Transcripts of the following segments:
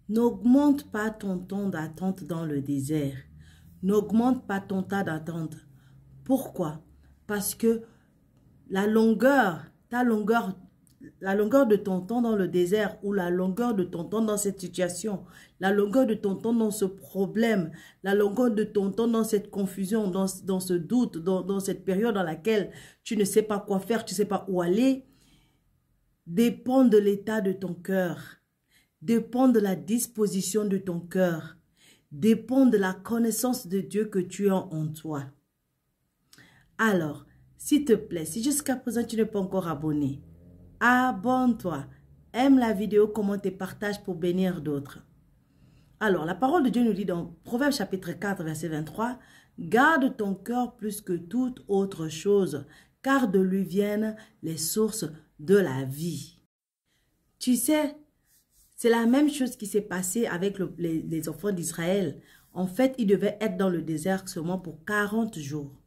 N'augmente pas ton temps d'attente dans le désert. N'augmente pas ton temps d'attente. Pourquoi? Parce que la longueur de ton temps dans le désert ou la longueur de ton temps dans cette situation, la longueur de ton temps dans ce problème, la longueur de ton temps dans cette confusion, dans ce doute, dans cette période dans laquelle tu ne sais pas quoi faire, tu ne sais pas où aller, dépend de l'état de ton cœur, dépend de la disposition de ton cœur, dépend de la connaissance de Dieu que tu as en toi. Alors, s'il te plaît, si jusqu'à présent tu n'es pas encore abonné, abonne-toi, aime la vidéo, commente et partage pour bénir d'autres. Alors, la parole de Dieu nous dit dans Proverbes chapitre 4, verset 23, « Garde ton cœur plus que toute autre chose, car de lui viennent les sources de la vie. » Tu sais, c'est la même chose qui s'est passée avec les enfants d'Israël. En fait, ils devaient être dans le désert seulement pour 40 jours.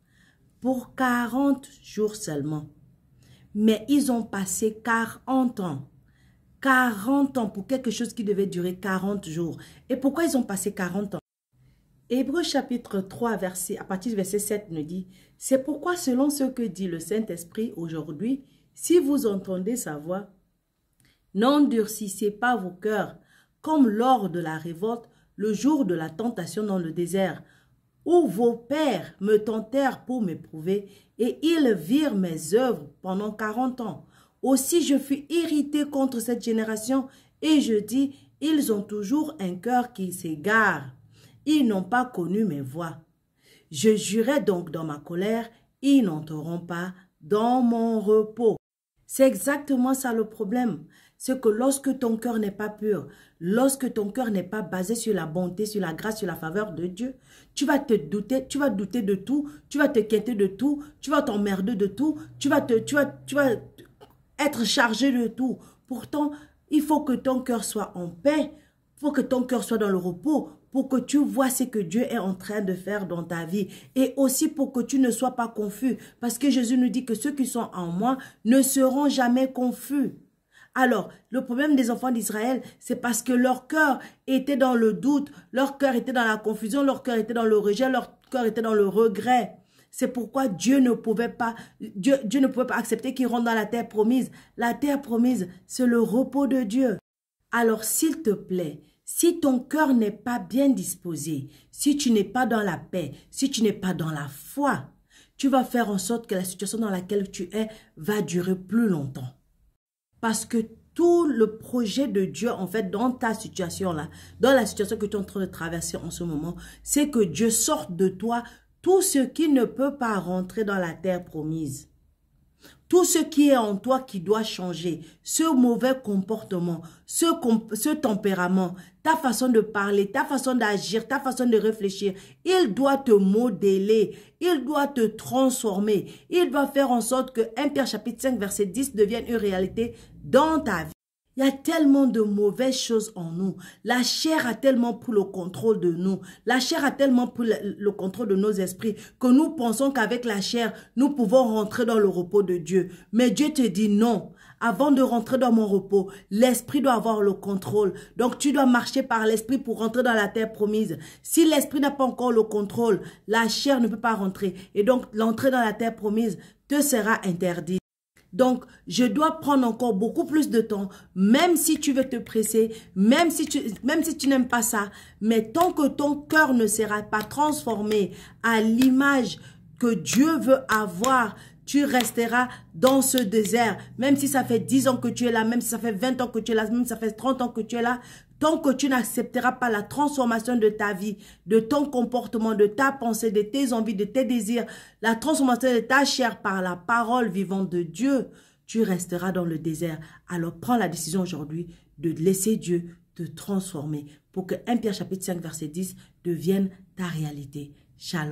Pour 40 jours seulement. Mais ils ont passé 40 ans. 40 ans pour quelque chose qui devait durer 40 jours. Et pourquoi ils ont passé 40 ans? Hébreux chapitre 3, à partir du verset 7 nous dit, « C'est pourquoi selon ce que dit le Saint-Esprit aujourd'hui, si vous entendez sa voix, n'endurcissez pas vos cœurs, comme lors de la révolte, le jour de la tentation dans le désert, où vos pères me tentèrent pour m'éprouver, et ils virent mes œuvres pendant 40 ans. Aussi je fus irrité contre cette génération, et je dis, ils ont toujours un cœur qui s'égare. Ils n'ont pas connu mes voies. Je jurai donc dans ma colère, ils n'entreront pas dans mon repos. » C'est exactement ça le problème. C'est que lorsque ton cœur n'est pas pur, lorsque ton cœur n'est pas basé sur la bonté, sur la grâce, sur la faveur de Dieu, tu vas douter de tout, tu vas te quitter de tout, tu vas t'emmerder de tout, tu vas être chargé de tout. Pourtant, il faut que ton cœur soit en paix, il faut que ton cœur soit dans le repos, pour que tu vois ce que Dieu est en train de faire dans ta vie. Et aussi pour que tu ne sois pas confus. Parce que Jésus nous dit que ceux qui sont en moi ne seront jamais confus. Alors, le problème des enfants d'Israël, c'est parce que leur cœur était dans le doute, leur cœur était dans la confusion, leur cœur était dans le rejet, leur cœur était dans le regret. C'est pourquoi Dieu ne pouvait pas accepter qu'ils rentrent dans la terre promise. La terre promise, c'est le repos de Dieu. Alors, s'il te plaît, si ton cœur n'est pas bien disposé, si tu n'es pas dans la paix, si tu n'es pas dans la foi, tu vas faire en sorte que la situation dans laquelle tu es va durer plus longtemps. Parce que tout le projet de Dieu, en fait, dans ta situation-là, dans la situation que tu es en train de traverser en ce moment, c'est que Dieu sorte de toi tout ce qui ne peut pas rentrer dans la terre promise. Tout ce qui est en toi qui doit changer, ce mauvais comportement, ce tempérament, ta façon de parler, ta façon d'agir, ta façon de réfléchir, il doit te modeler, il doit te transformer, il doit faire en sorte que 1 Pierre chapitre 5 verset 10 devienne une réalité dans ta vie. Il y a tellement de mauvaises choses en nous. La chair a tellement pris le contrôle de nous. La chair a tellement pris le contrôle de nos esprits que nous pensons qu'avec la chair, nous pouvons rentrer dans le repos de Dieu. Mais Dieu te dit non. Avant de rentrer dans mon repos, l'esprit doit avoir le contrôle. Donc tu dois marcher par l'esprit pour rentrer dans la terre promise. Si l'esprit n'a pas encore le contrôle, la chair ne peut pas rentrer. Et donc l'entrée dans la terre promise te sera interdite. Donc, je dois prendre encore beaucoup plus de temps, même si tu veux te presser, même si tu n'aimes pas ça. Mais tant que ton cœur ne sera pas transformé à l'image que Dieu veut avoir, tu resteras dans ce désert. Même si ça fait 10 ans que tu es là, même si ça fait 20 ans que tu es là, même si ça fait 30 ans que tu es là, tant que tu n'accepteras pas la transformation de ta vie, de ton comportement, de ta pensée, de tes envies, de tes désirs, la transformation de ta chair par la parole vivante de Dieu, tu resteras dans le désert. Alors prends la décision aujourd'hui de laisser Dieu te transformer pour que 1 Pierre chapitre 5 verset 10 devienne ta réalité. Shalom.